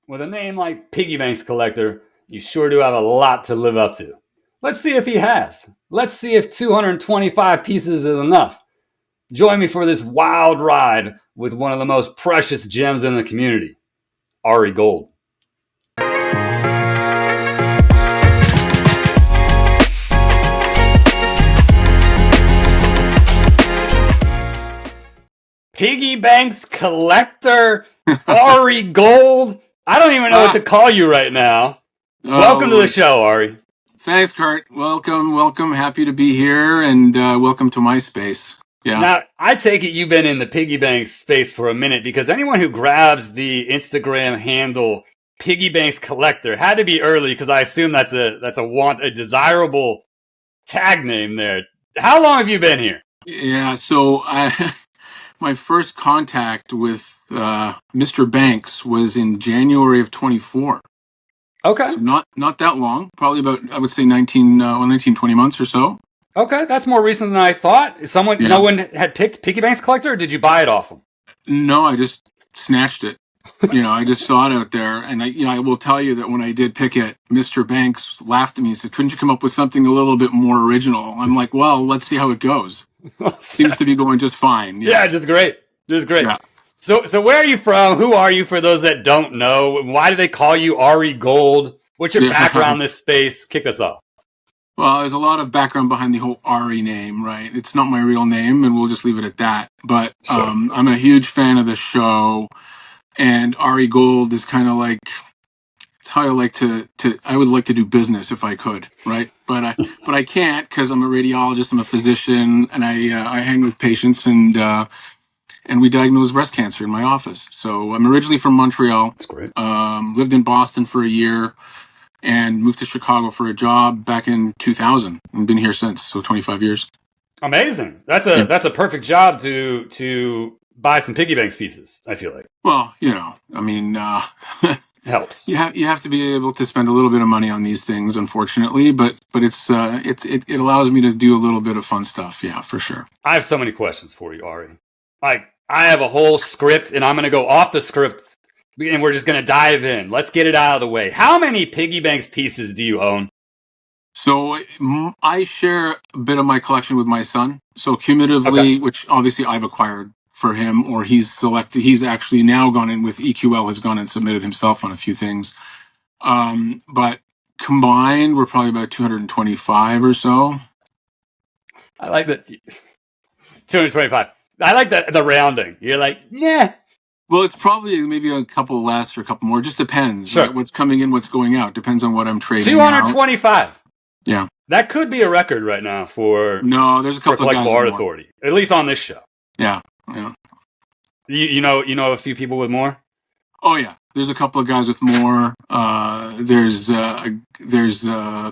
With a name like PIGGYBANX Collector, you sure do have a lot to live up to. Let's see if he has. Let's see if 225 pieces is enough. Join me for this wild ride with one of the most precious gems in the community, Ari Gold. PIGGYBANX Collector, Ari Gold. I don't even know what to call you right now. Welcome to the show, Ari. Thanks, Kurt. Welcome. Happy to be here, and welcome to my space. Yeah. Now, I take it you've been in the PIGGYBANX space for a minute, because anyone who grabs the Instagram handle PIGGYBANX Collector had to be early, because I assume that's a desirable tag name there. How long have you been here? Yeah. So my first contact with Mr. Banks was in January of 24. Okay. So not that long. Probably about, I would say 19, 20 months or so. Okay, that's more recent than I thought. No one had picked PIGGYBANX Collector, or did you buy it off them? No, I just snatched it. I just saw it out there, and I will tell you that when I did pick it, Mr. Banks laughed at me and said, "Couldn't you come up with something a little bit more original?" I'm like, "Well, let's see how it goes." Seems to be going just fine. Yeah, just great. Yeah. So where are you from? Who are you, for those that don't know? Why do they call you Ari Gold? What's your background in this space? Kick us off. Well, there's a lot of background behind the whole Ari name, right? It's not my real name, and we'll just leave it at that. But I'm a huge fan of the show, and Ari Gold is kind of like, it's how I like I would like to do business if I could, right? But I can't, because I'm a radiologist, I'm a physician, and I hang with patients, and we diagnose breast cancer in my office. So I'm originally from Montreal. That's great. Lived in Boston for a year, and moved to Chicago for a job back in 2000, and been here since, so 25 years. Amazing. That's a perfect job to buy some PIGGYBANX pieces, I feel like. Well, I mean, helps. You have to be able to spend a little bit of money on these things, unfortunately, but it allows me to do a little bit of fun stuff. Yeah, for sure. I have so many questions for you, Ari. Like, I have a whole script, and I'm going to go off the script, and we're just going to dive in. Let's get it out of the way. How many PIGGYBANX pieces do you own? So I share a bit of my collection with my son. So cumulatively, which obviously I've acquired for him, or he's actually now gone in with EQL, has gone and submitted himself on a few things. But combined, we're probably about 225 or so. I like that. 225. I like the rounding. You're like, yeah. Well, it's probably maybe a couple less or a couple more. It just depends. Sure. Right? What's coming in, what's going out. Depends on what I'm trading. 225. Out. Yeah. That could be a record right now for there's a couple of guys Art Authority, at least on this show. Yeah. You know a few people with more? Oh yeah. There's a couple of guys with more. There's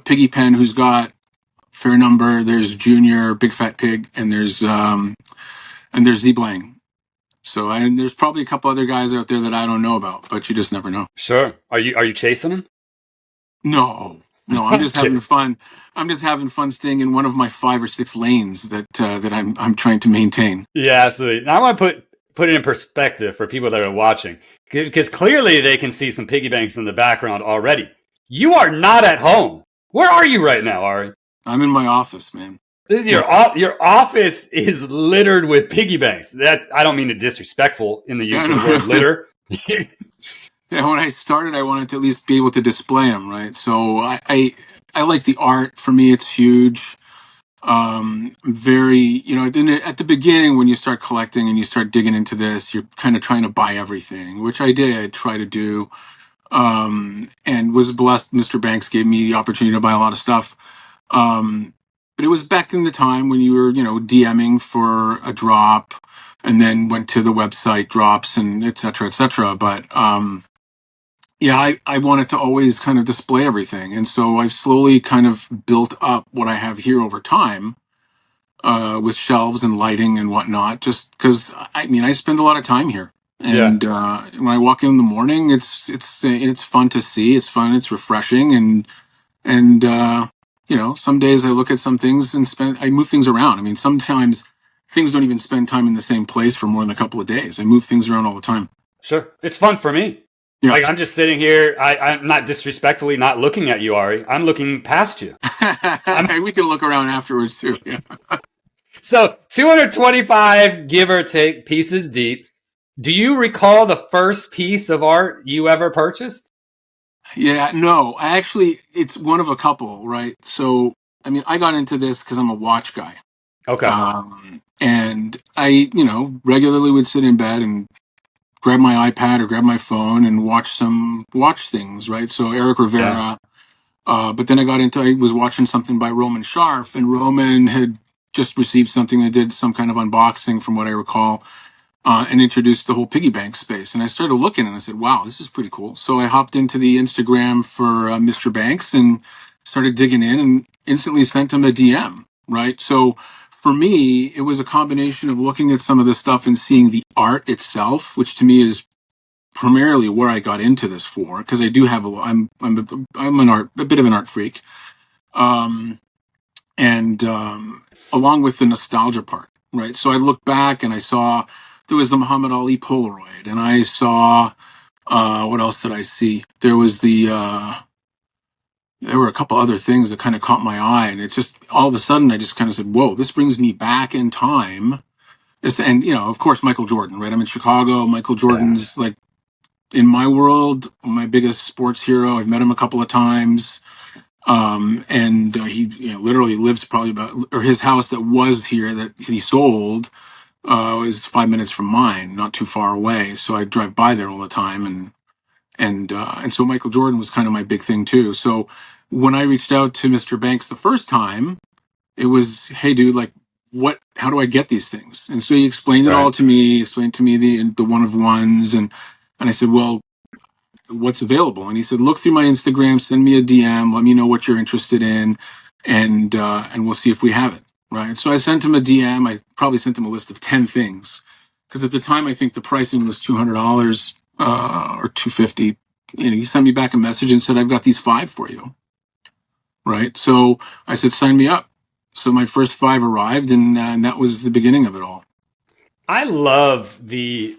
Piggy Pen, who's got a fair number. There's Junior, Big Fat Pig, and there's Z Blang. So there's probably a couple other guys out there that I don't know about, but you just never know. Sure. Are you chasing them? No, I'm just having fun. I'm just having fun staying in one of my 5 or 6 lanes that I'm trying to maintain. Yeah, absolutely. Now I want to put it in perspective for people that are watching, because clearly they can see some PIGGYBANX in the background already. You are not at home. Where are you right now, Ari? I'm in my office, man. This is your office is littered with PIGGYBANX. That, I don't mean to disrespectful in the use of the word litter. Yeah, when I started, I wanted to at least be able to display them, right? So I like the art. For me, it's huge. Very, at the beginning, when you start collecting and you start digging into this, you're kind of trying to buy everything, which I did try to do. And was blessed. Mr. Banks gave me the opportunity to buy a lot of stuff. But it was back in the time when you were, DMing for a drop, and then went to the website drops and et cetera, et cetera. But, yeah, I wanted to always kind of display everything. And so I've slowly kind of built up what I have here over time, with shelves and lighting and whatnot, just because, I spend a lot of time here. And when I walk in the morning, it's fun to see. It's fun. It's refreshing. And some days I look at some things and I move things around. Sometimes things don't even spend time in the same place for more than a couple of days. I move things around all the time. Sure. It's fun for me. Yeah. Like I'm just sitting here. I'm not disrespectfully not looking at you, Ari. I'm looking past you. I'm We can look around afterwards too. Yeah. so 225 give or take pieces deep. Do you recall the first piece of art you ever purchased? Yeah, no, I actually, it's one of a couple, right? So, I mean, I got into this because I'm a watch guy. Okay. And I, regularly would sit in bed and grab my iPad or grab my phone and watch some watch things, right? So Eric Yeah. Rivera. But then I was watching something by Roman Sharf, and Roman had just received something and did some kind of unboxing, from what I recall, and introduced the whole piggy bank space. And I started looking and I said, wow, this is pretty cool. So I hopped into the Instagram for Mr. Banks and started digging in and instantly sent him a DM, right? So for me, it was a combination of looking at some of the stuff and seeing the art itself, which to me is primarily where I got into this for, because I do have a bit of an art freak. Um, and along with the nostalgia part, right? So I looked back and I saw there was the Muhammad Ali Polaroid, and I saw what else did I see? There were a couple other things that kind of caught my eye, and it's just all of a sudden I just kind of said, "Whoa, this brings me back in time." And of course, Michael Jordan, right? I'm in Chicago. Michael Yeah. Jordan's like in my world, my biggest sports hero. I've met him a couple of times. And he literally lives probably or his house that was here that he sold is 5 minutes from mine, not too far away. So I drive by there all the time, and so Michael Jordan was kind of my big thing too. So when I reached out to Mr. Banks the first time, it was, hey dude, like how do I get these things? And so he explained it all Right. to me, explained to me the one of ones, and I said, well, what's available? And he said, look through my Instagram, send me a DM, let me know what you're interested in, and we'll see if we have it. Right. So I sent him a DM. I probably sent him a list of 10 things, because at the time I think the pricing was $200 or 250. He sent me back a message and said, I've got these 5 for you. Right. So I said, sign me up. So my first 5 arrived, and that was the beginning of it all. I love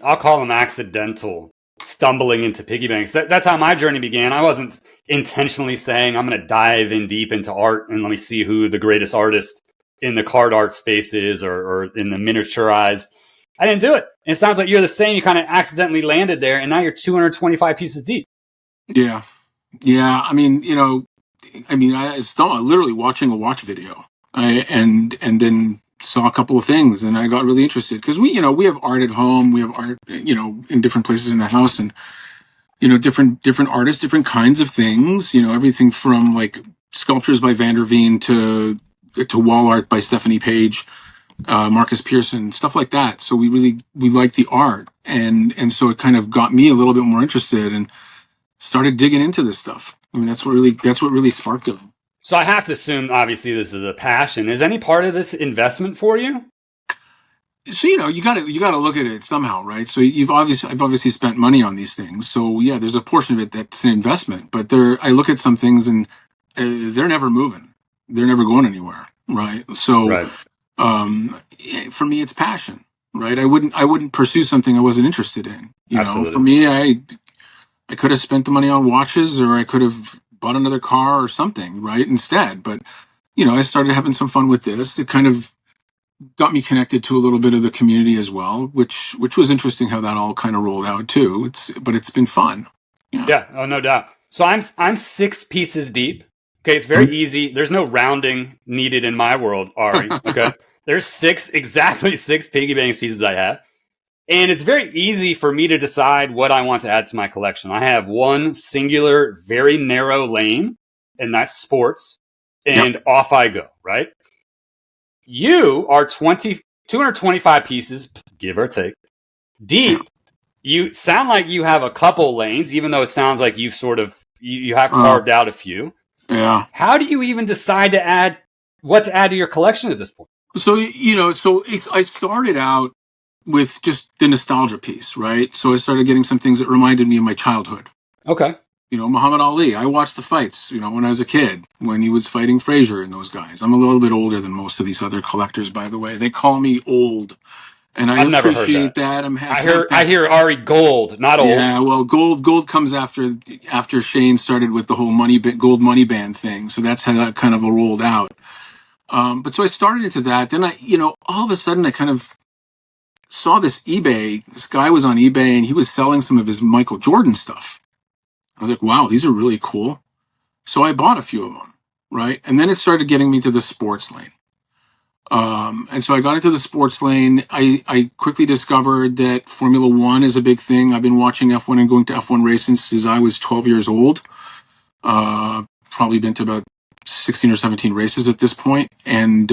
I'll call them accidental stumbling into piggy banks. That's how my journey began. I wasn't intentionally saying I'm going to dive in deep into art and let me see who the greatest artist in the card art space is, or in the miniaturized. I didn't do it. And it sounds like you're the same. You kind of accidentally landed there, and now you're 225 pieces deep. Yeah. Yeah. I saw literally watching a watch video, and then saw a couple of things, and I got really interested because we have art at home, we have art in different places in the house, and different artists, different kinds of things, everything from like sculptures by Vanderveen to wall art by Stephanie Page, Marcus Pearson, stuff like that. So we like the art, and so it kind of got me a little bit more interested and started digging into this stuff. I mean, that's what really sparked it. So I have to assume, obviously, this is a passion. Is any part of this investment for you? So you gotta look at it somehow, right? So I've obviously spent money on these things. So yeah, there's a portion of it that's an investment, but I look at some things and they're never moving, they're never going anywhere, right? So Right. for me, it's passion, right? I wouldn't pursue something I wasn't interested in. For Absolutely. me, I could have spent the money on watches, or I could have bought another car or something, right? Instead, but I started having some fun with this. It kind of got me connected to a little bit of the community as well, which was interesting how that all kind of rolled out too. It's been fun. Yeah. Yeah. Oh, no doubt. So I'm 6 pieces deep. Okay, it's very easy. There's no rounding needed in my world, Ari. Okay, there's exactly 6 piggy banks pieces I have, and it's very easy for me to decide what I want to add to my collection. I have one singular, very narrow lane, and that's sports, Yep. and off I go. Right. You are 225 pieces, give or take, Yeah. deep. You sound like you have a couple lanes, even though it sounds like you have Uh, carved out a few. yeah. How do you even decide what to add to your collection at this point? So I started out with just the nostalgia piece, right? So I started getting some things that reminded me of my childhood. Okay. Muhammad Ali. I watched the fights, when I was a kid, when he was fighting Frazier and those guys. I'm a little bit older than most of these other collectors, by the way. They call me old. and I I've never heard appreciate that. that. I hear Ari Gold, not old. Yeah, well, gold comes after Shane started with the whole gold money band thing. So that's how that kind of rolled out. But so I started into that. Then all of a sudden I kind of saw this eBay. This guy was on eBay and he was selling some of his Michael Jordan stuff. I was like, wow, these are really cool. So I bought a few of them, right? And then it started getting me to the sports lane. And so I got into the sports lane. I quickly discovered that Formula One is a big thing. I've been watching F1 and going to F1 racing since I was 12 years old. Probably been to about 16 or 17 races at this point, and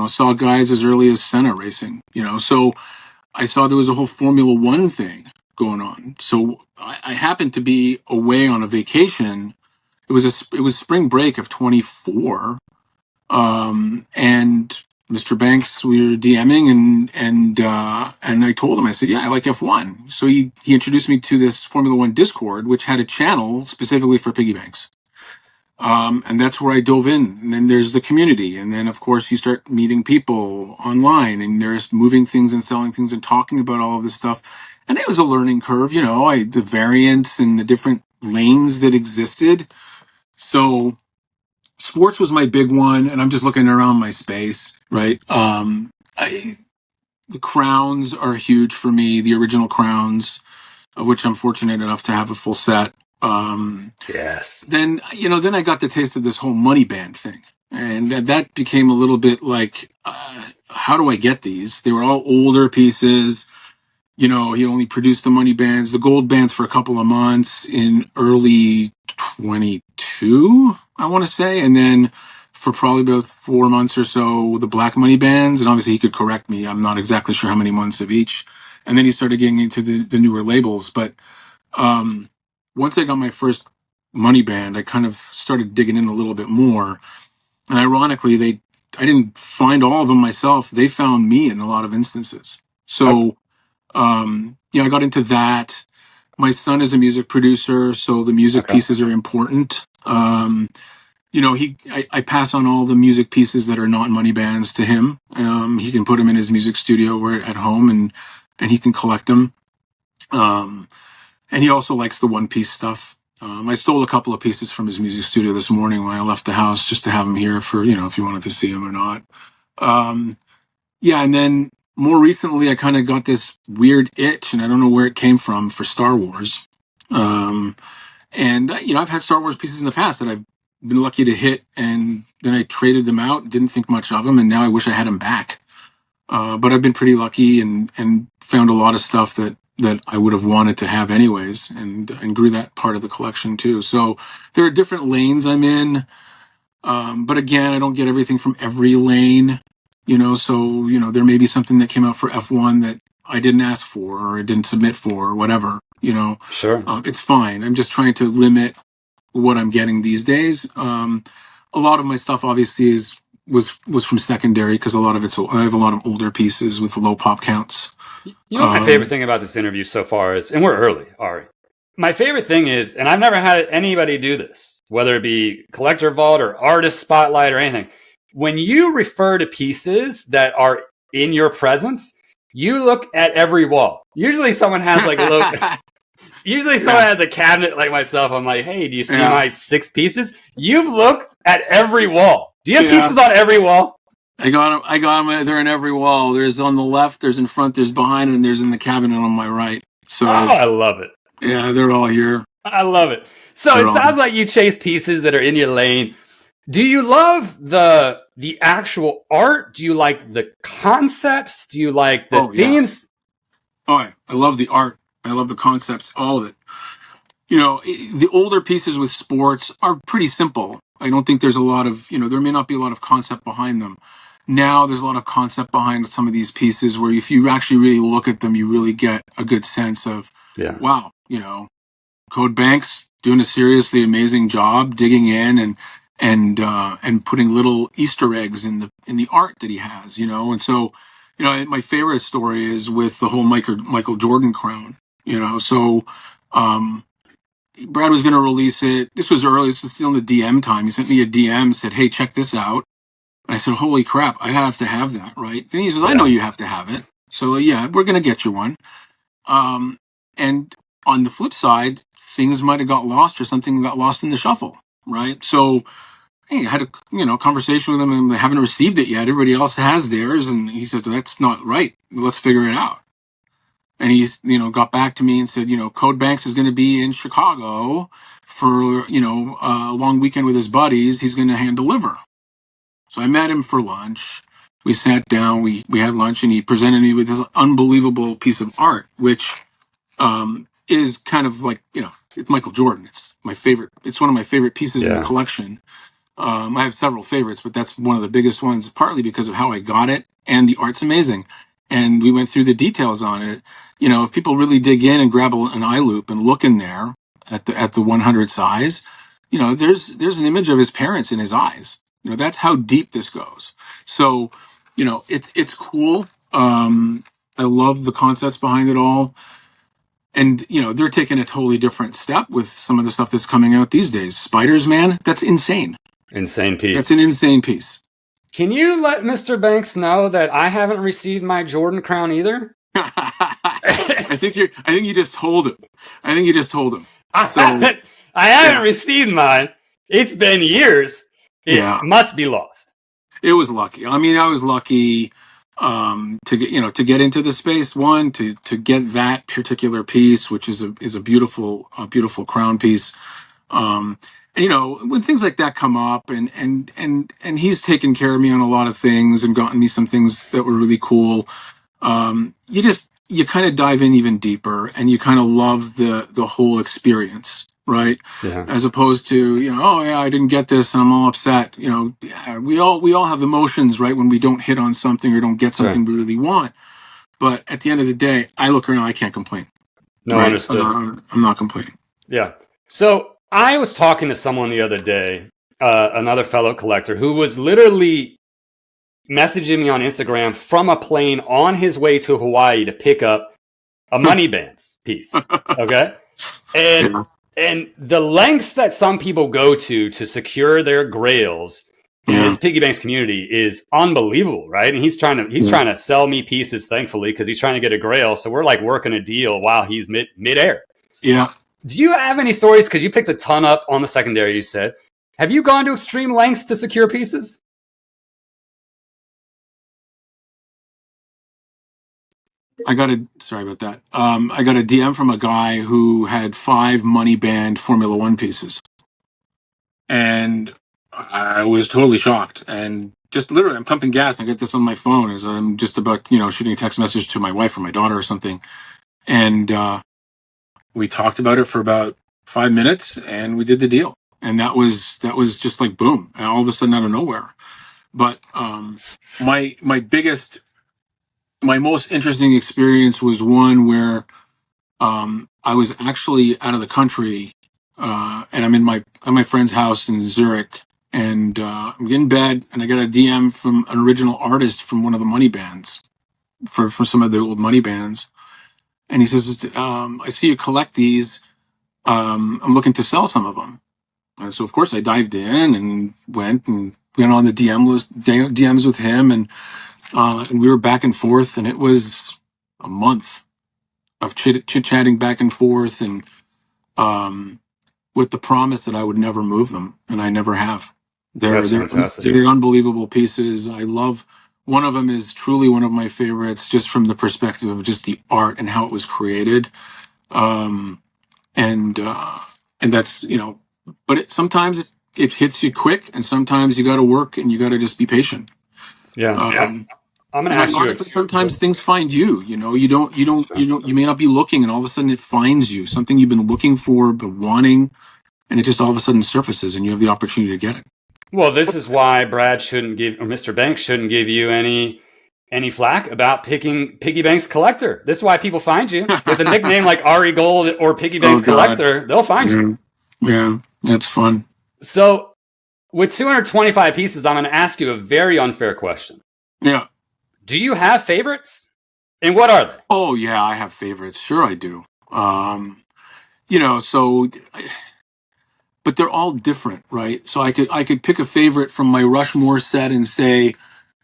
saw guys as early as Senna racing. So I saw there was a whole Formula One thing going on. So I happened to be away on a vacation. It was spring break of 24. And Mr. Banks, we were DMing, and I told him, I said, yeah, I like F1. So he introduced me to this Formula One Discord, which had a channel specifically for piggy banks. And that's where I dove in. And then there's the community. And then, of course, you start meeting people online, and there's moving things and selling things and talking about all of this stuff. And it was a learning curve, the variants and the different lanes that existed. So sports was my big one, and I'm just looking around my space, right? The crowns are huge for me, the original crowns, of which I'm fortunate enough to have a full set. Yes. Then I got the taste of this whole money band thing, and that became a little bit like, how do I get these? They were all older pieces. He only produced the money bands, the gold bands, for a couple of months in early 22, I want to say. And then for probably about 4 months or so, the black money bands. And obviously he could correct me. I'm not exactly sure how many months of each. And then he started getting into the newer labels. But once I got my first money band, I kind of started digging in a little bit more. And ironically, I didn't find all of them myself. They found me in a lot of instances. So, I got into that. My son is a music producer, so the music pieces are important. I pass on all the music pieces that are not money bands to him. He can put them in his music studio or at home, and he can collect them. And he also likes the one piece stuff. I stole a couple of pieces from his music studio this morning when I left the house, just to have him here for, if you wanted to see him or not. And then more recently, I kind of got this weird itch, and I don't know where it came from, for Star Wars. I've had Star Wars pieces in the past that I've been lucky to hit, and then I traded them out, didn't think much of them, and now I wish I had them back. But I've been pretty lucky and found a lot of stuff that I would have wanted to have anyways, and grew that part of the collection too. So there are different lanes I'm in. But again, I don't get everything from every lane, so, there may be something that came out for F1 that I didn't ask for, or I didn't submit for, or whatever, Sure. It's fine. I'm just trying to limit what I'm getting these days. A lot of my stuff obviously was from secondary, because I have a lot of older pieces with low pop counts. You know what my favorite thing about this interview so far is, and we're early, Ari. My favorite thing is, and I've never had anybody do this, whether it be Collector Vault or Artist Spotlight or anything. When you refer to pieces that are in your presence, you look at every wall. Usually someone has like a little... Usually someone has a cabinet like myself. I'm like, hey, do you see my 6 pieces? You've looked at every wall. Do you have pieces on every wall? I got them. They're in every wall. There's on the left, there's in front, there's behind, and there's in the cabinet on my right. So I love it. Yeah, they're all here. I love it. So it sounds like you chase pieces that are in your lane. Do you love the actual art? Do you like the concepts? Do you like the themes? I love the art. I love the concepts, all of it. The older pieces with sports are pretty simple. I don't think there's a lot of, there may not be a lot of concept behind them. Now there's a lot of concept behind some of these pieces, where if you actually really look at them, you really get a good sense of, wow, Code Banks doing a seriously amazing job digging in and putting little Easter eggs in the art that he has, and so, my favorite story is with the whole Michael Jordan crown, so, Brad was going to release it. This was early. This was still in the DM time. He sent me a DM, said, hey, check this out. And I said, holy crap, I have to have that, right? And he says, I know you have to have it. So yeah, we're gonna get you one. Um, and on the flip side, things might have got lost or something got lost in the shuffle, right? So hey, I had a conversation with him, and they haven't received it yet. Everybody else has theirs, and he said that's not right. Let's figure it out. And he's got back to me and said, Code Banks is going to be in Chicago for a long weekend with his buddies. He's going to hand deliver. So I met him for lunch. We sat down, we had lunch, and he presented me with this unbelievable piece of art, which is kind of like, it's Michael Jordan. It's my favorite. It's one of my favorite pieces in the Yeah. collection. I have several favorites, but that's one of the biggest ones, partly because of how I got it, and the art's amazing. And we went through the details on it. If people really dig in and grab an eye loop and look in there at the 100 size, there's an image of his parents in his eyes. That's how deep this goes. So, it's cool. I love the concepts behind it all. And, they're taking a totally different step with some of the stuff that's coming out these days. Spiders, man, that's insane. Insane piece. That's an insane piece. Can you let Mr. Banks know that I haven't received my Jordan crown either? I think you just told him. So, I haven't received mine. It's been years. It must be lost. It was lucky. I mean, I was lucky to get into the space. One, to get that particular piece, which is a beautiful crown piece. And when things like that come up, and he's taken care of me on a lot of things and gotten me some things that were really cool. You kind of dive in even deeper, and you kind of love the whole experience, right? Yeah. As opposed to oh yeah, I didn't get this and I'm all upset. We all have emotions, right, when we don't hit on something or don't get something we really want. But at the end of the day, I look around, I can't complain. No, right? understood. I'm not complaining. Yeah. So I was talking to someone the other day, another fellow collector, who was literally messaging me on Instagram from a plane on his way to Hawaii to pick up a money bands piece. Okay. And the lengths that some people go to secure their grails in this piggy banks community is unbelievable, right? And he's trying to sell me pieces, thankfully, because he's trying to get a grail. So we're like working a deal while he's midair. Yeah. Do you have any stories? Because you picked a ton up on the secondary, you said. Have you gone to extreme lengths to secure pieces? Sorry about that. I got a DM from a guy who had 5 money band Formula One pieces. And I was totally shocked. And just literally, I'm pumping gas and I get this on my phone as I'm just about, shooting a text message to my wife or my daughter or something. And we talked about it for about 5 minutes and we did the deal. And that was just like boom, and all of a sudden out of nowhere. But my most interesting experience was one where I was actually out of the country, and I'm at my friend's house in Zurich, and I'm in bed, and I got a DM from an original artist from one of the money bands, for some of the old money bands, and he says, "I see you collect these. I'm looking to sell some of them." And so, of course, I dived in and went on the DMs with him, and we were back and forth, and it was a month of chit chatting back and forth, and with the promise that I would never move them, and I never have. They're unbelievable pieces. I love. One of them is truly one of my favorites, just from the perspective of just the art and how it was created, and that's But sometimes it hits you quick, and sometimes you got to work, and you got to just be patient. Yeah. I'm gonna ask you. Sometimes things find you. You may not be looking, and all of a sudden it finds you. Something you've been looking for, but wanting, and it just all of a sudden surfaces, and you have the opportunity to get it. Well, this is why Brad shouldn't give, or Mr. Banks shouldn't give you any flack about picking Piggy Banks Collector. This is why people find you with a nickname like Ari Gold or Piggy Banks Collector. They'll find you. Yeah, that's fun. So, with 225 pieces, I'm going to ask you a very unfair question. Yeah. Do you have favorites? And what are they? Oh yeah, I have favorites. Sure, I do. But they're all different, right? So I could pick a favorite from my Rushmore set and say,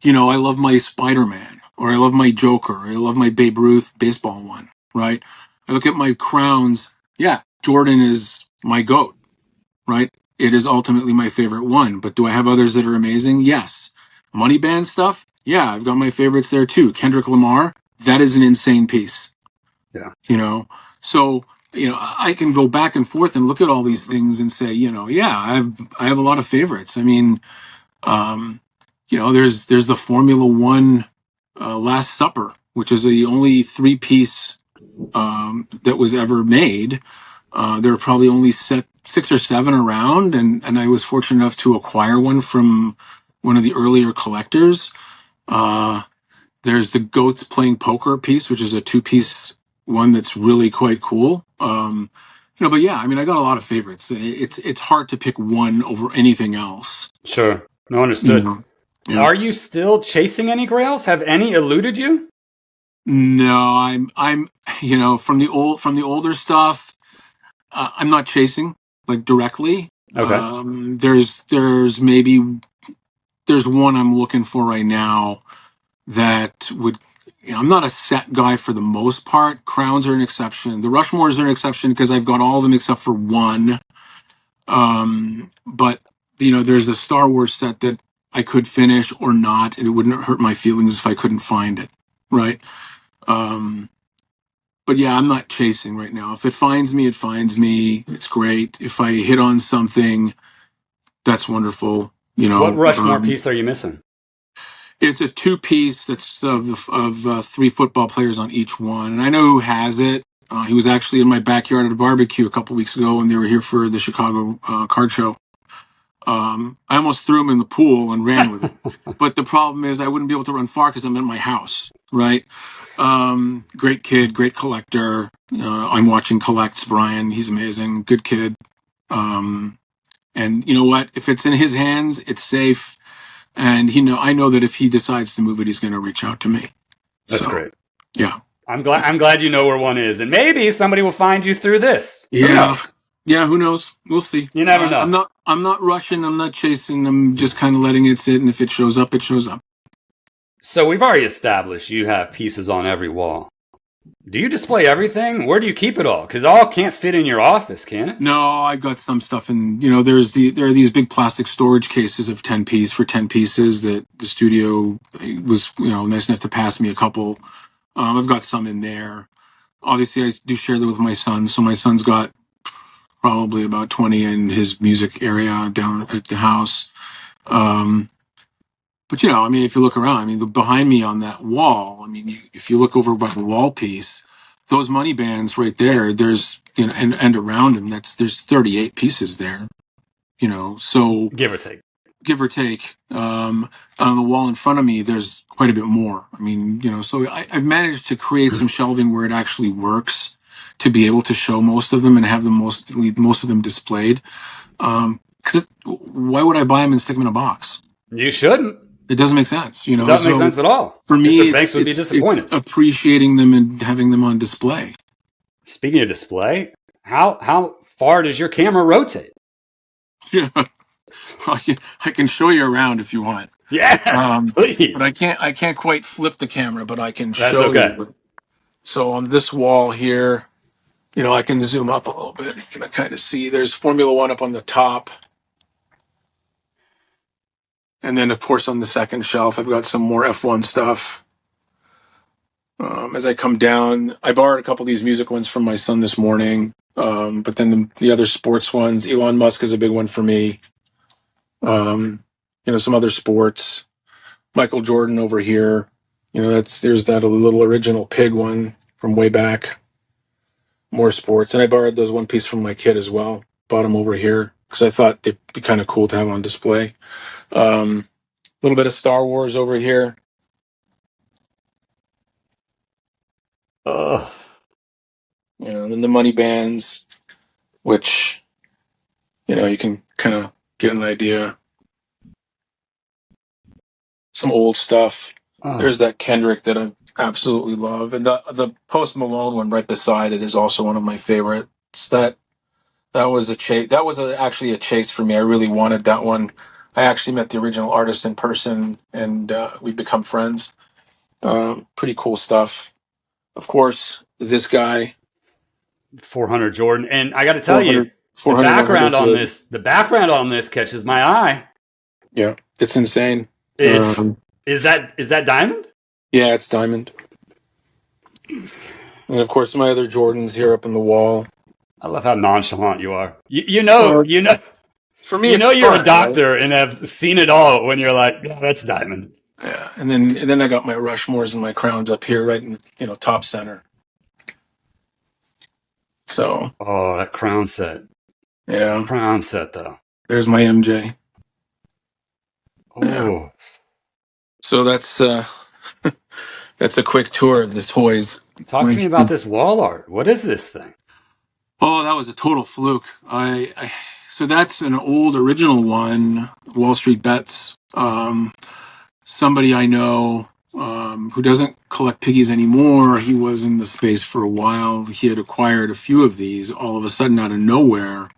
I love my Spider-Man, or I love my Joker, or I love my Babe Ruth baseball one, right? I look at my crowns. Yeah, Jordan is my GOAT, right? It is ultimately my favorite one, but do I have others that are amazing? Yes. Money band stuff? Yeah, I've got my favorites there too. Kendrick Lamar, that is an insane piece, Yeah. you know? So, I can go back and forth and look at all these things and say, yeah, I have a lot of favorites. I mean, um, there's the Formula One Last Supper, which is the only three-piece that was ever made. There were probably only 6 or 7 around, and I was fortunate enough to acquire one from one of the earlier collectors. There's the Goats Playing Poker piece, which is a 2-piece one that's really quite cool. But yeah, I mean, I got a lot of favorites. It's hard to pick one over anything else. Sure. No, You understood. know? Yeah. Are you still chasing any grails? Have any eluded you? No, I'm from the older stuff. I'm not chasing like directly. Okay. There's one I'm looking for right now that would. I'm not a set guy for the most part. Crowns are an exception. The Rushmores are an exception because I've got all of them except for one. But there's a Star Wars set that I could finish or not, and it wouldn't hurt my feelings if I couldn't find it. Right. But yeah, I'm not chasing right now. If it finds me, it finds me. It's great. If I hit on something, that's wonderful. What Rushmore piece are you missing? It's a 2-piece that's of 3 football players on each one, and I know who has it. He was actually in my backyard at a barbecue a couple weeks ago, and they were here for the Chicago card show. I almost threw him in the pool and ran with it, but the problem is I wouldn't be able to run far because I'm at my house, right? Great kid, great collector. I'm watching Collects Brian. He's amazing, good kid. And you know what? If it's in his hands, it's safe. And I know that if he decides to move it, he's going to reach out to me. That's So, great. yeah. I'm glad you know where one is, and maybe somebody will find you through this. Who Yeah. knows? Yeah, who knows? We'll see. You never I'm know. not rushing. I'm not chasing. I'm just kind of letting it sit. And if it shows up, it shows up. So we've already established you have pieces on every wall. Do you display everything? Where do you keep it all? Because all can't fit in your office, can it? No, I've got some stuff in, there are these big plastic storage cases of 10 pieces that the studio was, nice enough to pass me a couple. I've got some in there. Obviously I do share that with my son. So my son's got probably about 20 in his music area down at the house. But I mean, if you look around, I mean, behind me on that wall, I mean, if you look over by the wall piece, those money bands right there, there's, and around them, there's 38 pieces there, so Give or take. give or take. On the wall in front of me, there's quite a bit more. I mean, so I've managed to create some shelving where it actually works to be able to show most of them and have them most of them displayed. Because why would I buy them and stick them in a box? You shouldn't. It doesn't make sense, It doesn't make So sense at all. for me, Mr. Banks would be it's disappointed. appreciating them and having them on display. Speaking of display, how far does your camera rotate? Yeah, I can show you around if you want. Yes, But please. I can't quite flip the camera, but I can That's show okay. you. So on this wall here, I can zoom up a little bit. You can kind of see there's Formula One up on the top. And then, of course, on the second shelf, I've got some more F1 stuff. As I come down, I borrowed a couple of these music ones from my son this morning. But then the other sports ones, Elon Musk is a big one for me. Some other sports. Michael Jordan over here. There's that a little original pig one from way back. More sports. And I borrowed those one piece from my kid as well. Bought them over here because I thought they'd be kind of cool to have on display. A little bit of Star Wars over here. Ugh. And then the money bands, which, you can kind of get an idea. Some old stuff. There's that Kendrick that I absolutely love. And the Post Malone one right beside it is also one of my favorites. That was actually a chase for me. I really wanted that one. I actually met the original artist in person, and we become friends. Pretty cool stuff. Of course, this guy, 400 Jordan. And I got to tell you, 400, 100 Jordan. the background on this catches my eye. Yeah, it's insane. It's is that diamond? Yeah, it's diamond. And of course, my other Jordans here up in the wall. I love how nonchalant you are. Well, for me, You it's know you're a fun, right? doctor and have seen it all when you're like, yeah, that's diamond. Yeah, and then I got my Rushmores and my crowns up here, right in top center. So Oh, that crown set. yeah, Crown set though. there's my MJ. Yeah. Oh, So that's a quick tour of the toys. talk to me Nice. about this wall art. What is this thing? Oh, that was a total fluke. So that's an old original one, Wall Street Bets. Somebody I know who doesn't collect piggies anymore. He was in the space for a while. He had acquired a few of these. All of a sudden, out of nowhere,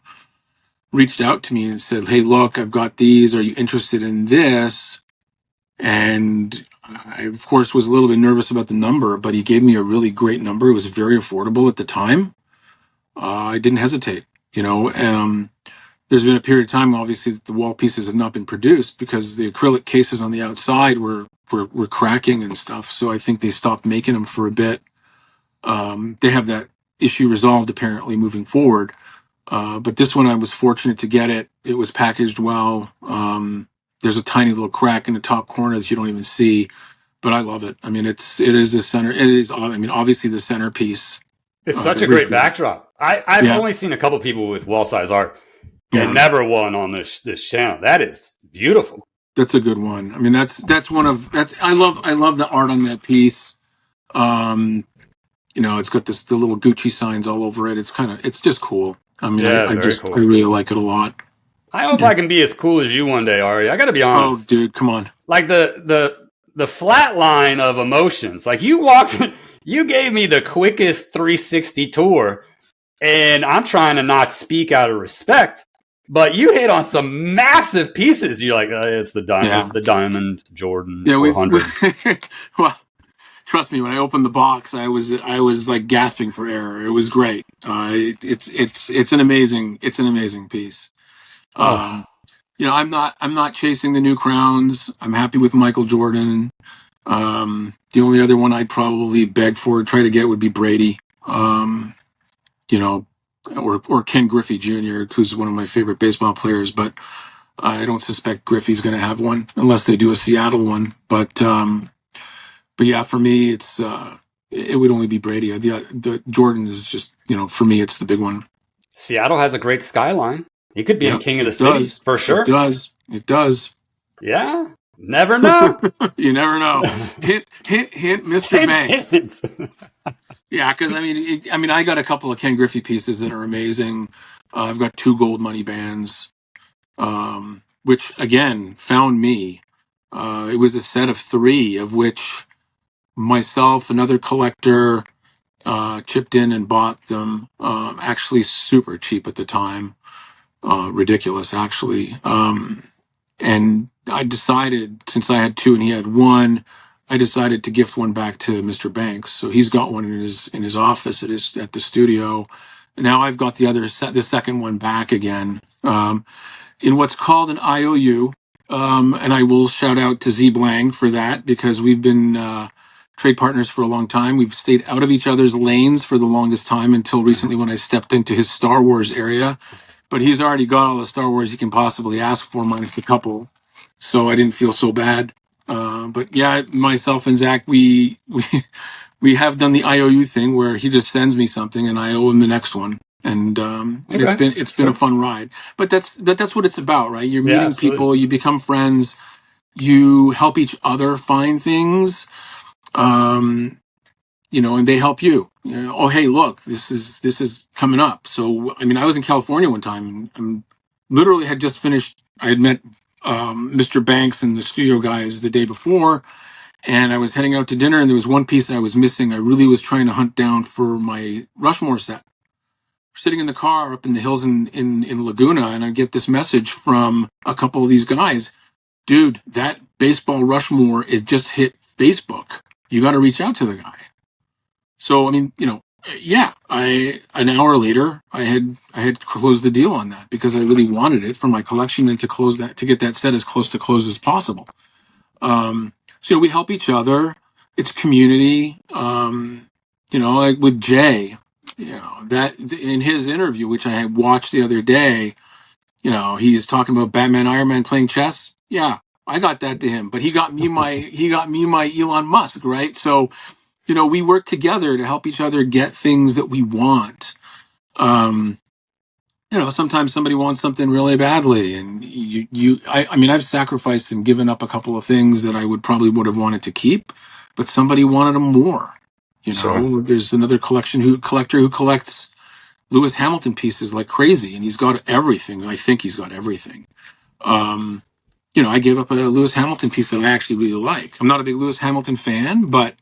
reached out to me and said, "Hey, look, I've got these. Are you interested in this?" And I, of course, was a little bit nervous about the number, but he gave me a really great number. It was very affordable at the time. I didn't hesitate. You know, there's been a period of time, obviously, that the wall pieces have not been produced because the acrylic cases on the outside were cracking and stuff. So I think they stopped making them for a bit. They have that issue resolved apparently moving forward. But this one, I was fortunate to get it. It was packaged well. There's a tiny little crack in the top corner that you don't even see, but I love it. I mean, it is the center. It is. I mean, obviously the centerpiece It's of such a great everything. backdrop. I've Yeah, only seen a couple people with wall size art and yeah. never one on this channel. That is beautiful. That's a good one. I mean, that's one of that's I love the art on that piece. Um, it's got the little Gucci signs all over it. It's just cool. I mean, Yeah, very I cool. really like it a lot. I hope Yeah. I can be as cool as you one day, Ari. I got to be Oh, honest. dude, come on. Like the flat line of emotions. Like you walked, you gave me the quickest 360 tour, and I'm trying to not speak out of respect, but you hit on some massive pieces. You're like, Yeah, it's the diamond Jordan yeah. We 400. well, trust me. When I opened the box, I was like gasping for air. It was great. It's an amazing piece. Oh, Um, I'm not chasing the new crowns. I'm happy with Michael Jordan. The only other one I'd probably beg for, try to get would be Brady. You know, or Ken Griffey Jr., who's one of my favorite baseball players, but I don't suspect Griffey's going to have one unless they do a Seattle one. But yeah, for me, it would only be Brady. The Jordan is just, for me, it's the big one. Seattle has a great skyline. He could be in Yep, King of the it City does. for It sure. does. It does. Yeah, never know. You never know. Hint, hint, hint, Mr. Hint, Banks. hint. Yeah, because I mean, I got a couple of Ken Griffey pieces that are amazing. I've got two gold money bands, which again found me. It was a set of three, of which myself, another collector, chipped in and bought them. Actually, super cheap at the time, ridiculous actually. And I decided, since I had two and he had one, I decided to gift one back to Mr. Banks. So he's got one in his office at the studio. And now I've got the second one back again, in what's called an IOU. And I will shout out to Z Blang for that, because we've been trade partners for a long time. We've stayed out of each other's lanes for the longest time until recently, Nice. when I stepped into his Star Wars area. But he's already got all the Star Wars he can possibly ask for, minus a couple. So I didn't feel so bad. But yeah, myself and Zach, we have done the IOU thing where he just sends me something and I owe him the next one. And it's Okay, been a sure. fun ride. But that's what it's about, right? You're Yeah, meeting absolutely. people, you become friends, you help each other find things. Um, and they help you. Oh, hey, look, this is coming up. So, I mean, I was in California one time, and literally had just finished. I had met Mr. Banks and the studio guys the day before, and I was heading out to dinner, and there was one piece I was missing. I really was trying to hunt down for my Rushmore set. Sitting in the car up in the hills in Laguna, and I get this message from a couple of these guys. Dude, that baseball Rushmore, it just hit Facebook. You got to reach out to the guy. So, I mean, yeah, an hour later, I had closed the deal on that because I really wanted it for my collection and to get that set as close to close as possible. So, we help each other. It's community. Like with Jay, that in his interview, which I had watched the other day, he's talking about Batman, Iron Man playing chess. Yeah, I got that to him, but he got me my Elon Musk, right? So, we work together to help each other get things that we want. Um, Sometimes somebody wants something really badly, and I mean, I've sacrificed and given up a couple of things that I would have wanted to keep, but somebody wanted them more. Sure. There's another collector who collects Lewis Hamilton pieces like crazy, and he's got everything. I think he's got everything. Um, I gave up a Lewis Hamilton piece that I actually really like. I'm not a big Lewis Hamilton fan, but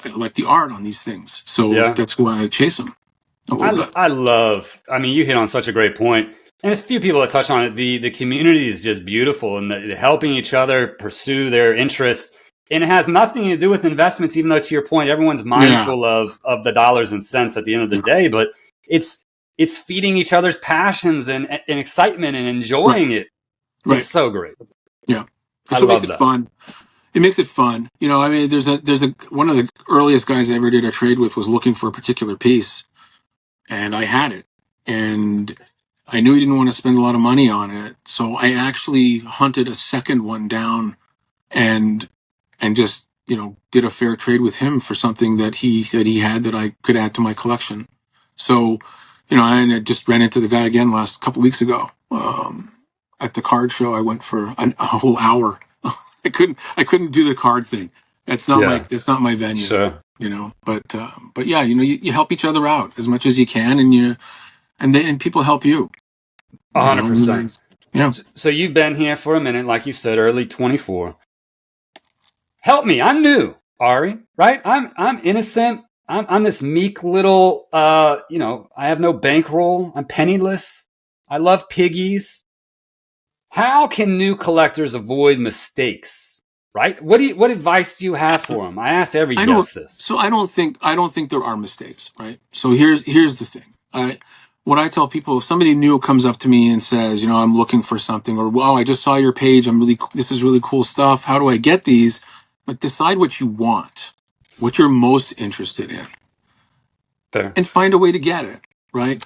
I like the art on these things, so Yeah. that's why I chase them a little bit. I love, I mean, you hit on such a great point. And there's a few people that touch on it. The community is just beautiful and the helping each other pursue their interests. And it has nothing to do with investments, even though to your point, everyone's Yeah, mindful of the dollars and cents at the end of the yeah, day. But it's it's feeding each other's passions and excitement and right, enjoying it. It's right, so great. yeah. I It's what makes love it that. fun. It makes it fun. I mean, there's a one of the earliest guys I ever did a trade with was looking for a particular piece, and I had it, and I knew he didn't want to spend a lot of money on it, so I actually hunted a second one down and just did a fair trade with him for something that he said he had that I could add to my collection. So, and I just ran into the guy again last couple weeks ago at the card show. I went for a whole hour. I couldn't do the card thing. Yeah, That's not my venue. sure. But yeah, you help each other out as much as you can, and people help you. You know, and 100%. it's- yeah. So you've been here for a minute, like you said, early 24. Help me. I'm new, Ari, right? I'm innocent. I'm this meek little I have no bankroll. I'm penniless. I love piggies. How can new collectors avoid mistakes? Right? What advice do you have for them? I ask every I don't. guest this. So I don't think there are mistakes, right? So here's the thing. What I tell people, if somebody new comes up to me and says, I'm looking for something, or wow, I just saw your page. This is really cool stuff. How do I get these? But decide what you want, what you're most interested in, Fair. and find a way to get it, right?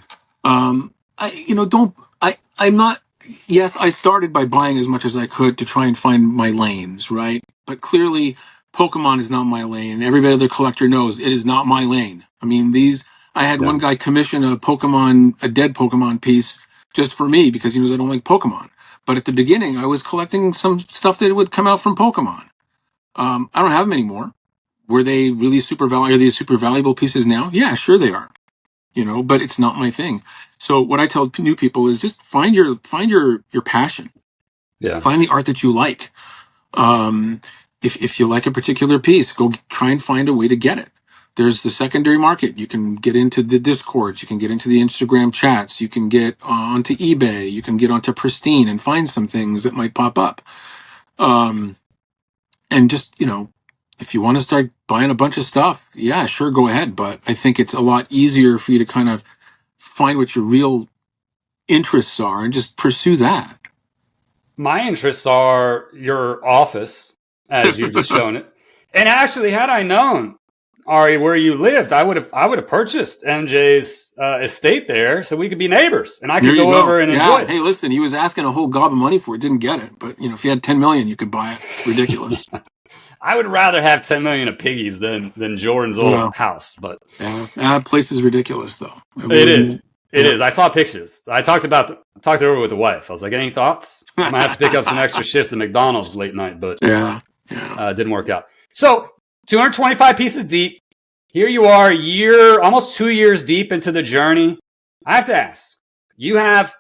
I you know don't I'm not. Yes, I started by buying as much as I could to try and find my lanes, right? But clearly Pokemon is not my lane. Every other collector knows it is not my lane. I mean, I had one Yeah. guy commission a dead Pokemon piece just for me because he knows I don't like Pokemon. But at the beginning I was collecting some stuff that would come out from Pokemon. I don't have them anymore. Were they really super valuable? Are they super valuable pieces now? Yeah, sure they are. But it's not my thing. So what I tell new people is just find your passion. Yeah. Find the art that you like. Um, if you like a particular piece, go try and find a way to get it. There's the secondary market. You can get into the Discords. You can get into the Instagram chats. You can get onto eBay. You can get onto Pristine and find some things that might pop up. Um, and just, if you want to start buying a bunch of stuff, yeah, sure, go ahead. But I think it's a lot easier for you to kind of find what your real interests are and just pursue that. My interests are your office, as you've just shown it. And actually, had I known, Ari, where you lived, I would have purchased MJ's estate there so we could be neighbors and I There could you go over go. and enjoy Yeah. it. Hey, listen, he was asking a whole gob of money for it, didn't get it. But if you had 10 million, you could buy it. Ridiculous. I would rather have 10 million of piggies than Jordan's old Yeah. house, but Yeah. That place is ridiculous, though. It it was. is. It Yeah. is. I saw pictures. I talked it over with the wife. I was like, any thoughts? I might have to pick up some extra shifts at McDonald's late night, but Yeah. Yeah. didn't work out. So 225 pieces deep. Here you are, almost 2 years deep into the journey. I have to ask, you have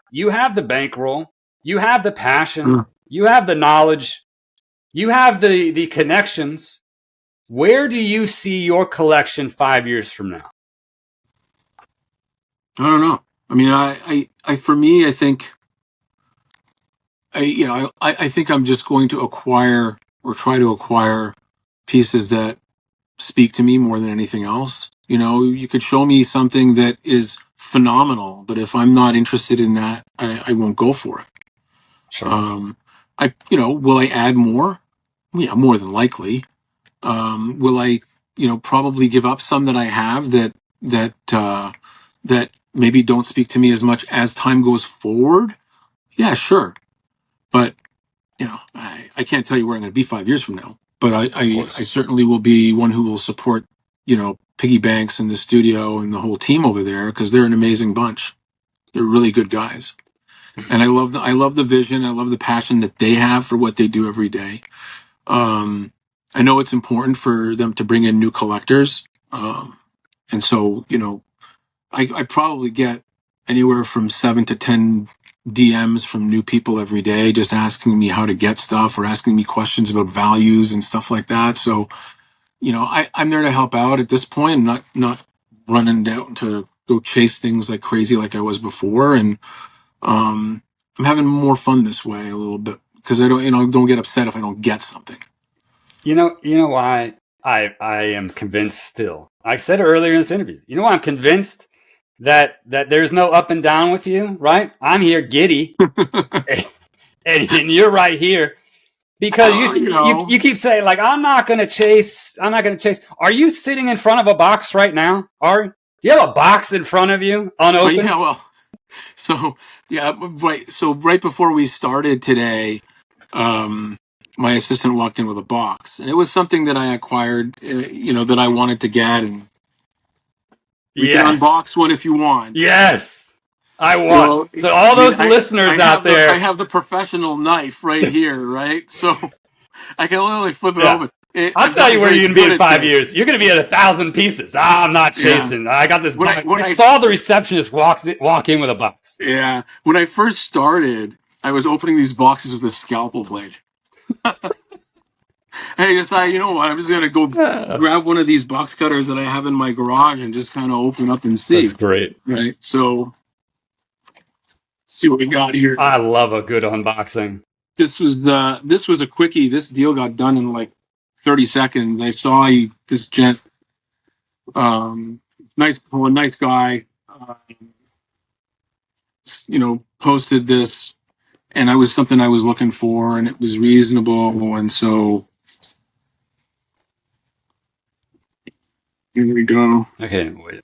the bankroll, you have the passion, Mm. you have the knowledge, you have the connections. Where do you see your collection 5 years from now? I don't know. I mean, for me, I think, I think I'm just going to acquire or try to acquire pieces that speak to me more than anything else. You know, you could show me something that is phenomenal, but if I'm not interested in that, I won't go for it. Sure. Will I add more? Yeah, more than likely. Will I, probably give up some that I have that maybe don't speak to me as much as time goes forward? Yeah, sure. But I can't tell you where I'm going to be 5 years from now. But Of I course. certainly will be one who will support, Piggy Banks and the studio and the whole team over there, because they're an amazing bunch. They're really good guys, and I love the vision. I love the passion that they have for what they do every day. Um, I know it's important for them to bring in new collectors, and so I probably get anywhere from 7 to 10 DMs from new people every day, just asking me how to get stuff or asking me questions about values and stuff like that. So, I'm there to help out at this point. I'm not running down to go chase things like crazy like I was before. And I'm having more fun this way a little bit because I don't get upset if I don't get something. You know why I am convinced still. I said it earlier in this interview. You know why I'm convinced that there's no up and down with you, right? I'm here giddy, and you're right here because Well, you keep saying like I'm not gonna chase. I'm not gonna chase. Are you sitting in front of a box right now, Ari? Do you have a box in front of you unopened? yeah, well, so yeah, right. So right before we started today, um, my assistant walked in with a box, and it was something that I acquired, that I wanted to get, and we can Yes, unbox one if you want. yes. I want. Well, So all I mean, those I listeners out have I there, have the professional knife right here, right? So I can literally flip it yeah. open. I'll I've tell gotten you where very you're going to be good in at 5 years. this. You're going to be at 1,000 pieces. I'm not Yeah. chasing. I got this When I box. when I I saw the receptionist walk in with a box. Yeah, when I first started, I was opening these boxes with a scalpel blade. And I decided, you know what, I'm just gonna go grab one of these box cutters that I have in my garage and just kind of open up and That's see. great. Right. So see what we got here. I love a good unboxing. This was a quickie. This deal got done in like 30 seconds. I saw this gent, um, nice guy, posted this, and I was something I was looking for, and it was reasonable, and so here we go. Okay, wait.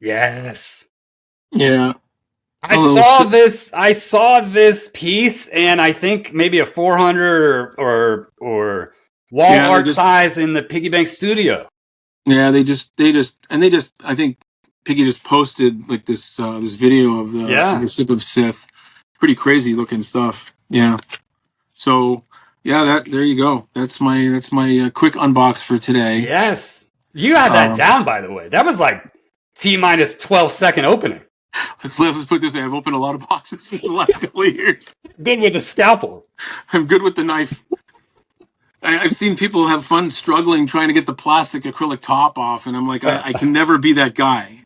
Yes. Yeah, I a little. saw this. I saw this piece, and I think maybe a 400 or wall Yeah, they art just. size in the Piggy Bank studio. Yeah, they just. I think Piggy just posted like this video of the Yeah. sip of Sith. Pretty crazy looking stuff. Yeah. So yeah, there you go. That's my quick unbox for today. Yes. You had that Um, down, by the way. That was like T minus 12-second opening. let's put it this way. I've opened a lot of boxes in the last couple of years. Good with a scalpel. I'm good with the knife. I've seen people have fun struggling trying to get the plastic acrylic top off, and I'm like, I can never be that guy.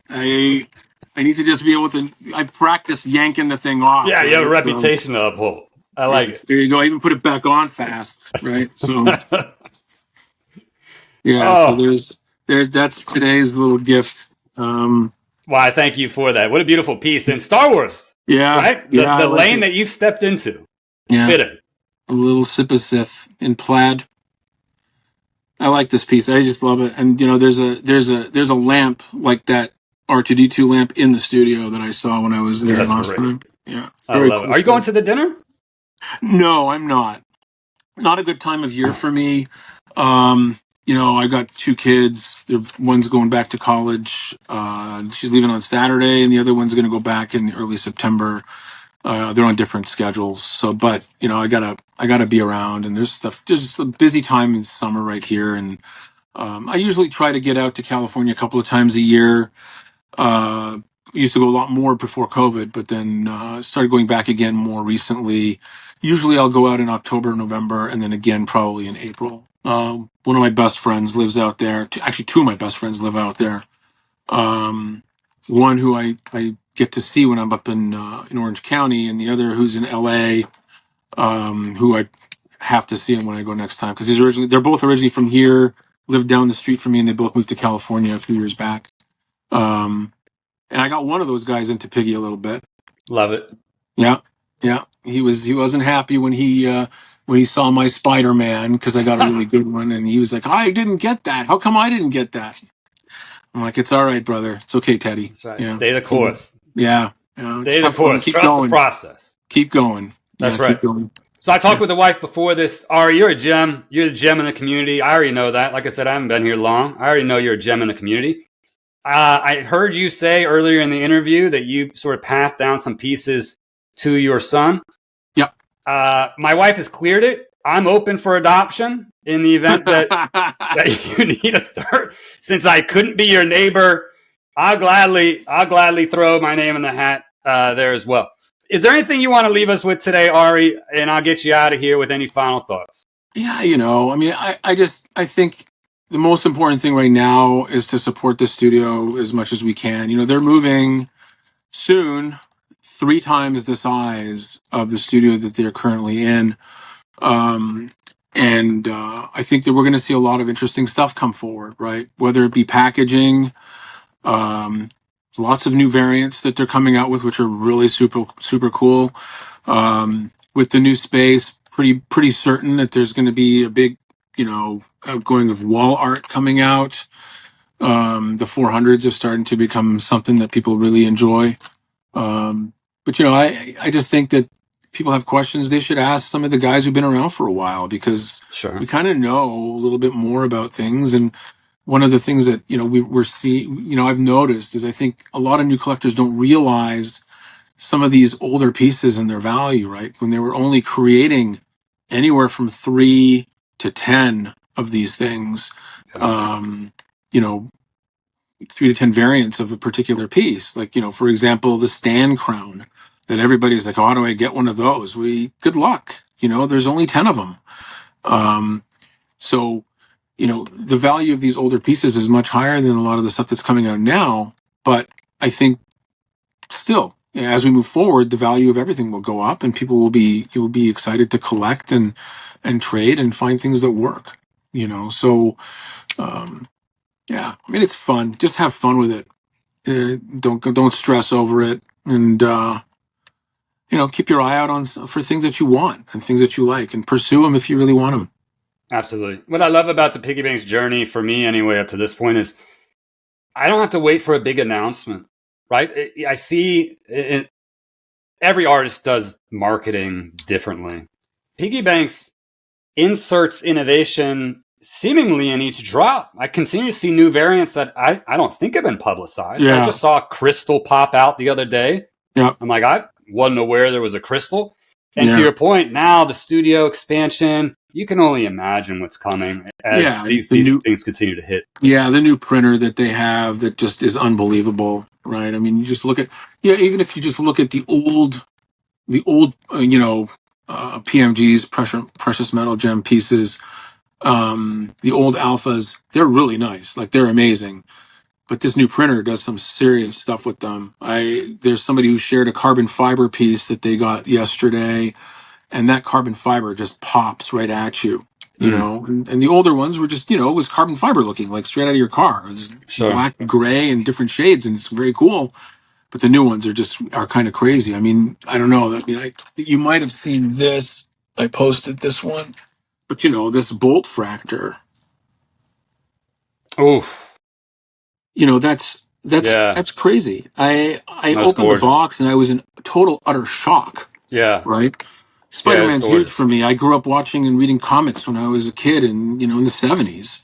I need to just be able to. I practice yanking the thing off, Yeah, you have a right? So reputation to uphold. I like yeah, it. there you go. I even put it back on fast, right? So yeah, so Oh, that's today's little gift. why, thank you for that. What a beautiful piece. And Star Wars, Yeah, right? yeah, I The like lane it. that you've stepped into. Yeah, Fitting. a little sip of Sith in plaid. I like this piece. I just love it. And there's a lamp like that R2D2 lamp in the studio that I saw when I was there That's last great. time. Yeah, I very love it. cool Are you going stuff. to the dinner? No, I'm not. Not a good time of year for me. I got two kids. One's going back to college. She's leaving on Saturday, and the other one's going to go back in early September. They're on different schedules. So, but I gotta be around, and there's stuff. There's just a busy time in summer right here, and I usually try to get out to California a couple of times a year. Uh, Used to go a lot more before COVID, but then started going back again more recently. Usually I'll go out in October, November, and then again probably in April. One of my best friends lives out there. Actually, two of my best friends live out there. Um, One who I get to see when I'm up in Orange County, and the other who's in LA, who I have to see him when I go next time because they're both originally from here, lived down the street from me, and they both moved to California a few years back. And I got one of those guys into Piggy a little bit. Love it. Yeah, yeah. He wasn't happy when he saw my Spider-Man, because I got a really good one, and he was like, "I didn't get that. How come I didn't get that?" I'm like, "It's all right, brother. It's okay, Teddy. That's right. Yeah, Stay the course. yeah. Stay the course. Keep Trust going. the process. Keep going. That's Yeah, right. keep going." So I talked Yes. with the wife before this. Ari, you're a gem. You're the gem in the community. I already know that. Like I said, I haven't been here long. I already know you're a gem in the community. I heard you say earlier in the interview that you sort of passed down some pieces to your son. Yep. My wife has cleared it. I'm open for adoption in the event that you need a third. Since I couldn't be your neighbor, I'll gladly throw my name in the hat there as well. Is there anything you want to leave us with today, Ari? And I'll get you out of here with any final thoughts. Yeah, I mean, I think the most important thing right now is to support the studio as much as we can. They're moving soon 3 times the size of the studio that they're currently in. And I think that we're going to see a lot of interesting stuff come forward, right? Whether it be packaging, um, lots of new variants that they're coming out with, which are really super, super cool. With the new space, pretty certain that there's going to be a big, outgoing of wall art coming out. The 400s are starting to become something that people really enjoy. But I just think that people have questions, they should ask some of the guys who've been around for a while, because Sure. we kind of know a little bit more about things. And one of the things that we're seeing, I've noticed, is I think a lot of new collectors don't realize some of these older pieces and their value, right? When they were only creating anywhere from 3 to 10 of these things, you know 3 to 10 variants of a particular piece. Like, for example, the stand crown that everybody's like, "Oh, how do I get one of those?" Good luck. There's only 10 of them. So, the value of these older pieces is much higher than a lot of the stuff that's coming out now. But I think still, as we move forward, the value of everything will go up, and people will be excited to collect and trade and find things that work. So, yeah, I mean, it's fun. Just have fun with it. Don't stress over it, and keep your eye out for things that you want and things that you like, and pursue them if you really want them. Absolutely. What I love about the Piggy Banks journey, for me anyway, up to this point, is I don't have to wait for a big announcement, right? I see every artist does marketing differently. Piggy Banks inserts innovation seemingly in each drop. I continue to see new variants that I don't think have been publicized. Yeah. I just saw a crystal pop out the other day. Yeah. I'm like, I wasn't aware there was a crystal. And Yeah. to your point, now the studio expansion, you can only imagine what's coming as these things continue to hit. Yeah, the new printer that they have that just is unbelievable, right? I mean, you just look at, even if you just look at the old PMGs, precious metal gem pieces, the old alphas, they're really nice. Like, they're amazing. But this new printer does some serious stuff with them. There's somebody who shared a carbon fiber piece that they got yesterday, and that carbon fiber just pops right at you. And the older ones were just, it was carbon fiber looking, like straight out of your car. It was black, gray, and different shades, and it's very cool. But the new ones are kind of crazy. I mean, I don't know. I mean, you might have seen this. I posted this one, but this bolt fractor. Oof. That's crazy. I opened gorgeous. the box and I was in total utter shock. Yeah. Right. Spider-Man's huge for me. I grew up watching and reading comics when I was a kid, in the 70s,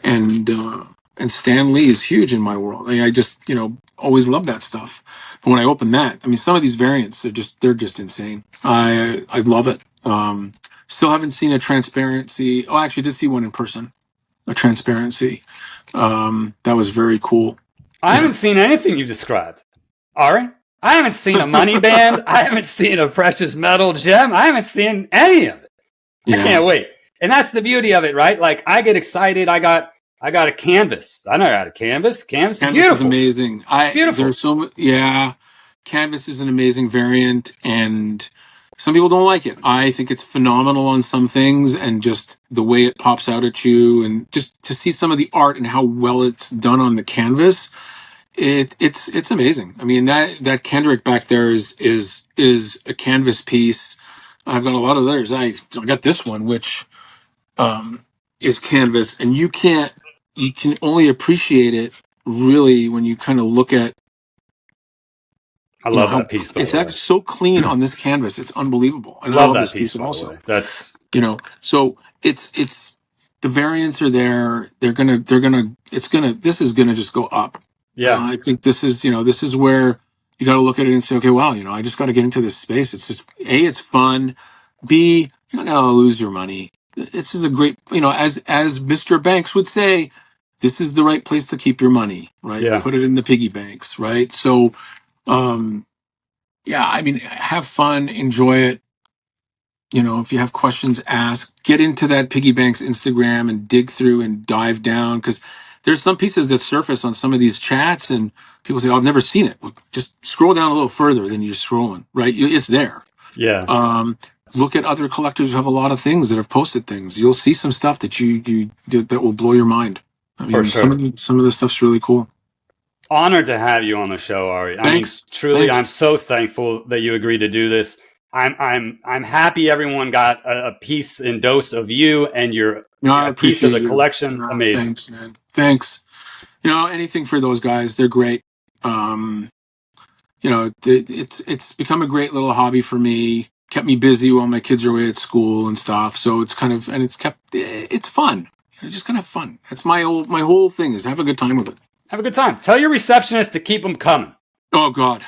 and Stan Lee is huge in my world. I just always loved that stuff. But when I opened that, I mean, some of these variants they're just insane. I love it. Still haven't seen a transparency. Oh, I actually did see one in person. A transparency. That was very cool. I haven't seen anything you described, Ari. I haven't seen a money band. I haven't seen a precious metal gem. I haven't seen any of it. I can't wait. And that's the beauty of it, right? Like, I get excited. I got a canvas. I never had a canvas. Canvas is amazing. Beautiful. There's canvas is an amazing variant, and Some people don't like it. I think it's phenomenal on some things, and just the way it pops out at you, and just to see some of the art and how well it's done on the canvas. It's amazing. I mean, that Kendrick back there is a canvas piece. I've got a lot of theirs. I got this one, which is canvas, and you can only appreciate it really when you kind of look at, I you know, love how that piece, by it's the way. actually so clean on this canvas. It's unbelievable, and I Love love that this piece, piece by the also. way. That's So it's the variants are there. This is gonna just go up. yeah, I think this is, this is where you got to look at it and say, okay, wow, I just got to get into this space. It's just A, it's fun. B, you're not gonna lose your money. This is a great, as Mr. Banks would say, this is the right place to keep your money, right? yeah, Put it in the piggy banks, right? So, um, yeah, I mean, have fun, enjoy it. If you have questions, ask. Get into that piggy banks Instagram and dig through and dive down, because there's some pieces that surface on some of these chats, and people say, "Oh, I've never seen it." Well, just scroll down a little further than you're scrolling, right? It's there. yeah, Look at other collectors who have a lot of things that have posted things. You'll see some stuff that that will blow your mind. I for mean, sure. some of the stuff's really cool. Honored to have you on the show, Ari. I mean, Thanks, truly, I'm thanks. so thankful that you agreed to do this. I'm happy everyone got a piece and dose of you and your No, I a piece of appreciate the you. collection. Amazing. Thanks, man. Thanks. Anything for those guys. They're great. Um, it's become a great little hobby for me. Kept me busy while my kids are away at school and stuff. So it's fun. Just kind of fun. That's my whole thing is have a good time with it. Have a good time. Tell your receptionist to keep them coming. Oh God,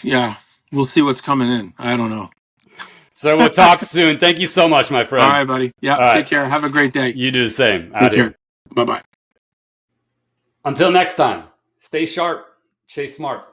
yeah. We'll see what's coming in. I don't know. So we'll talk soon. Thank you so much, my All friend. right, buddy. Yeah. All Take right. care. Have a great day. You do the same. Take Adieu. care. Bye bye. Until next time, stay sharp, chase smart.